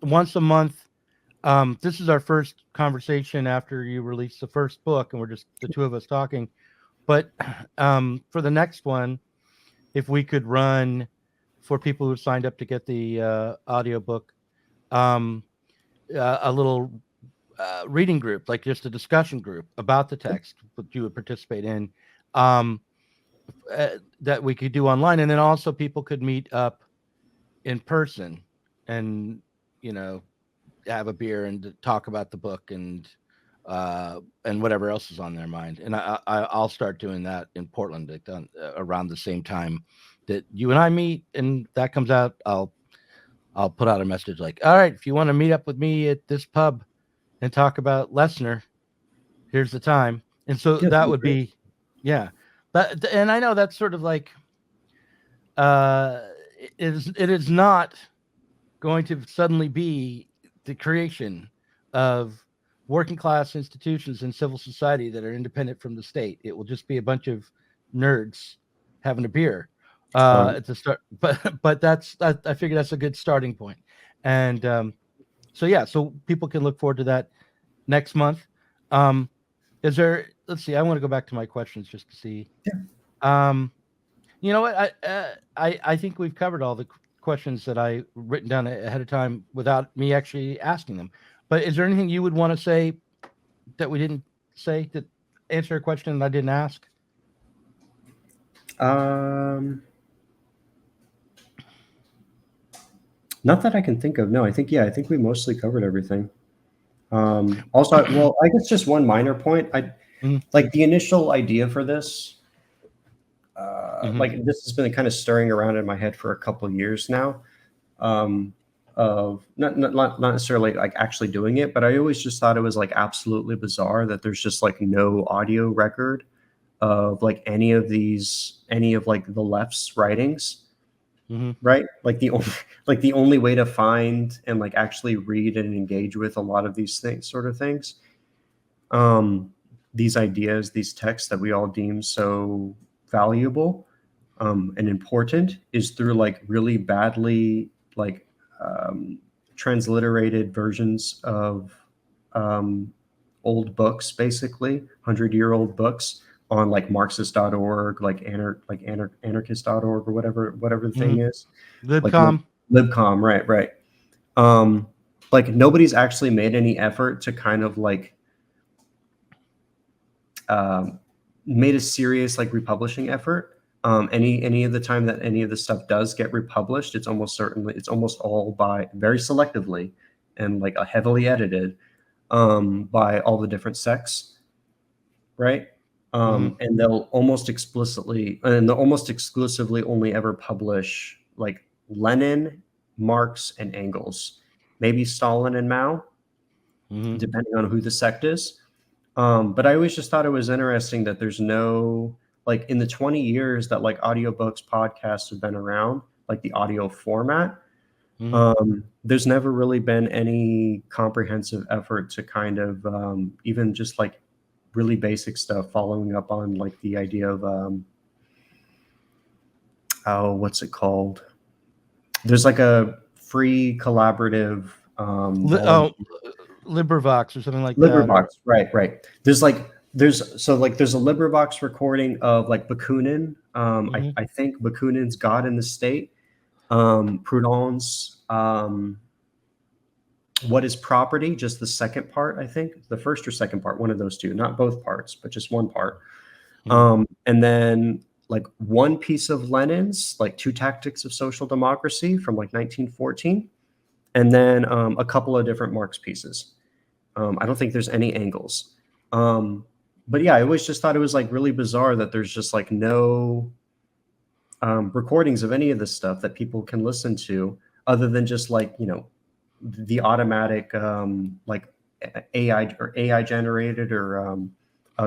once a month. This is our first conversation after you release the first book, and we're just the two of us talking. But for the next one, if we could run for people who signed up to get the audiobook, a little reading group, like just a discussion group about the text that you would participate in. That we could do online, and then also people could meet up in person and have a beer and talk about the book and whatever else is on their mind. And I'll start doing that in Portland around the same time that you and I meet, and that comes out. I'll put out a message like, all right, if you want to meet up with me at this pub and talk about Lesnar, here's the time. And so that would be, and I know that's sort of like, it is not going to suddenly be the creation of working class institutions and civil society that are independent from the state. It will just be a bunch of nerds having a beer at the start. But I figure that's a good starting point. And so people can look forward to that next month. Let's see, I want to go back to my questions just to see. You know what? I think we've covered all the questions that I written down ahead of time without me actually asking them. But is there anything you would want to say that we didn't say to answer a question that I didn't ask? Not that I can think of. No, I think we mostly covered everything. Also, well, I guess just one minor point. Like the initial idea for this, like this has been kind of stirring around in my head for a couple of years now. Of not necessarily like actually doing it, but I always just thought it was like absolutely bizarre that there's just like no audio record of like any of like the left's writings. Right, like the only way to find and like actually read and engage with a lot of these things, these ideas, these texts that we all deem so valuable and important, is through like really badly like transliterated versions of old books, basically 100-year-old books on like Marxist.org, like anarchist.org or whatever the thing is. Libcom. Like, Libcom, right. Like nobody's actually made any effort to kind of like made a serious like republishing effort. Any of the time that any of the stuff does get republished, it's almost all by very selectively and like heavily edited by all the different sects, right? And they'll almost exclusively only ever publish like Lenin, Marx, and Engels, maybe Stalin and Mao, depending on who the sect is. But I always just thought it was interesting that there's no, like in the 20 years that like audiobooks, podcasts have been around, like the audio format, there's never really been any comprehensive effort to kind of even just like really basic stuff, following up on like the idea of what's it called? There's like a free collaborative LibriVox or something like LibriVox, that. right. There's a LibriVox recording of like Bakunin. I think Bakunin's God in the State. Proudhon's What is Property? Just the second part, I think. The first or second part, one of those two. Not both parts, but just one part. And then like one piece of Lenin's, like Two Tactics of Social Democracy from like 1914. And then a couple of different Marx pieces. I don't think there's any Engels. But yeah, I always just thought it was like really bizarre that there's just like no recordings of any of this stuff that people can listen to, other than just like, you know, the automatic like AI generated or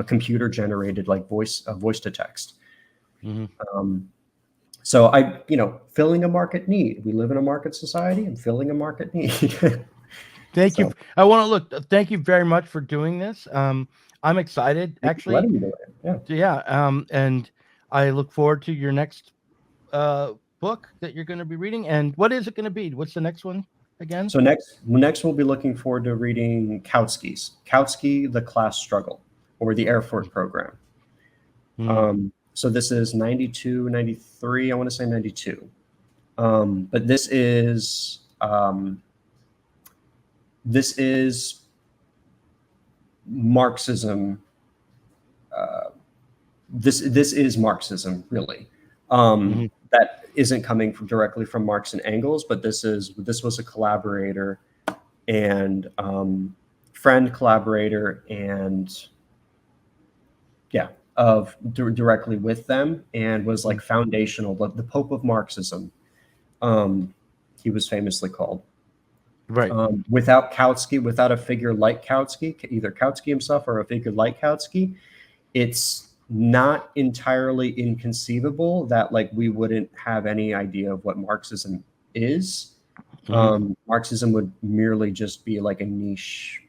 computer generated like voice to text. So filling a market need. We live in a market society and filling a market need. Thank you. I want to look. Thank you very much for doing this. I'm excited, actually. Letting me do it. Yeah. And I look forward to your next book that you're going to be reading. And what is it going to be? What's the next one again? So next we'll be looking forward to reading Kautsky, The Class Struggle, or the Erfurt Program. So this is 92, 93, I want to say 92. But this is Marxism. This is Marxism, really. That isn't coming directly from Marx and Engels, but this was a collaborator and friend collaborator and directly with them, and was like foundational, the Pope of Marxism. He was famously called. Right. Without Kautsky, without a figure like Kautsky, either Kautsky himself or a figure like Kautsky, it's not entirely inconceivable that like we wouldn't have any idea of what Marxism is. Marxism would merely just be like a niche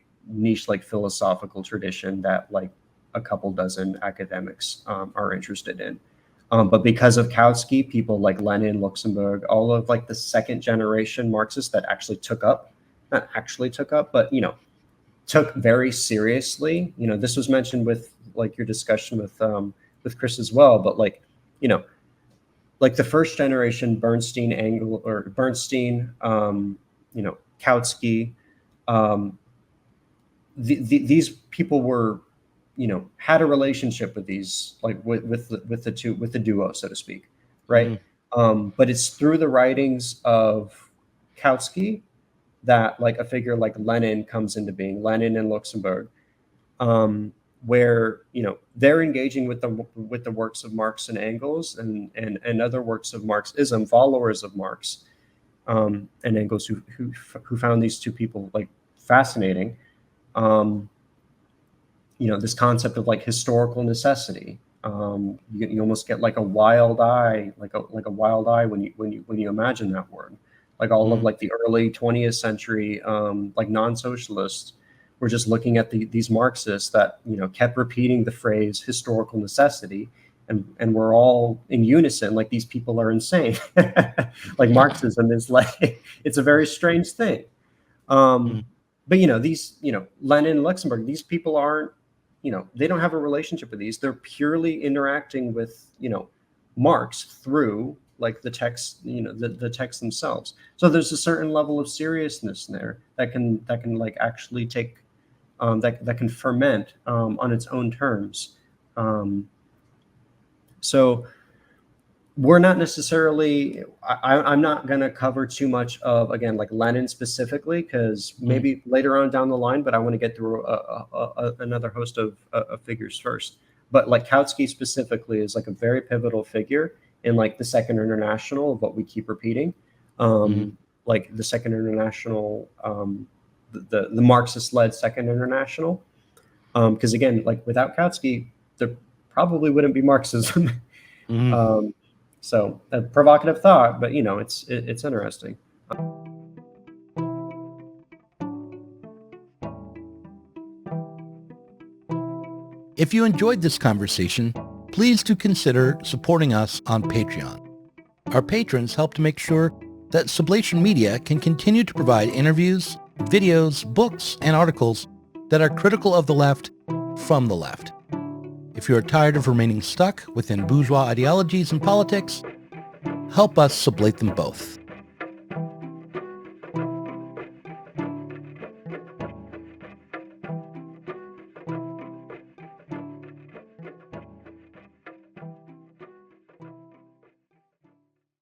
like philosophical tradition that like a couple dozen academics are interested in. But because of Kautsky, people like Lenin, Luxemburg, all of like the second generation Marxists that not actually took up, but took very seriously. This was mentioned with like your discussion with Chris as well, but like the first generation Bernstein, Kautsky, these people were had a relationship with these, like with the duo, so to speak, right? But it's through the writings of Kautsky that like a figure like Lenin comes into being, Lenin and Luxemburg, where they're engaging with the works of Marx and Engels and other works of Marxism, followers of Marx and Engels, who found these two people like fascinating. This concept of like historical necessity. You almost get like a wild eye, like a wild eye when you imagine that word. Like all of like the early 20th century, like non-socialists were just looking at these Marxists that kept repeating the phrase historical necessity, and we're all in unison. Like, these people are insane. Like, Marxism is like, it's a very strange thing. But these Lenin, Luxemburg, these people aren't, they don't have a relationship with these. They're purely interacting with Marx through like the text, the texts themselves. So there's a certain level of seriousness there that can like actually take that can ferment on its own terms So we're not necessarily, I'm not going to cover too much of, again, like Lenin specifically, because maybe later on down the line, but I want to get through another host of figures first. But like Kautsky specifically is like a very pivotal figure in like the Second International of what we keep repeating. Like the Second International, the Marxist-led Second International. Because again, like without Kautsky, there probably wouldn't be Marxism. So a provocative thought, but you know, it's interesting. If you enjoyed this conversation, please do consider supporting us on Patreon. Our patrons help to make sure that Sublation Media can continue to provide interviews, videos, books, and articles that are critical of the left from the left. If you are tired of remaining stuck within bourgeois ideologies and politics, help us sublate them both.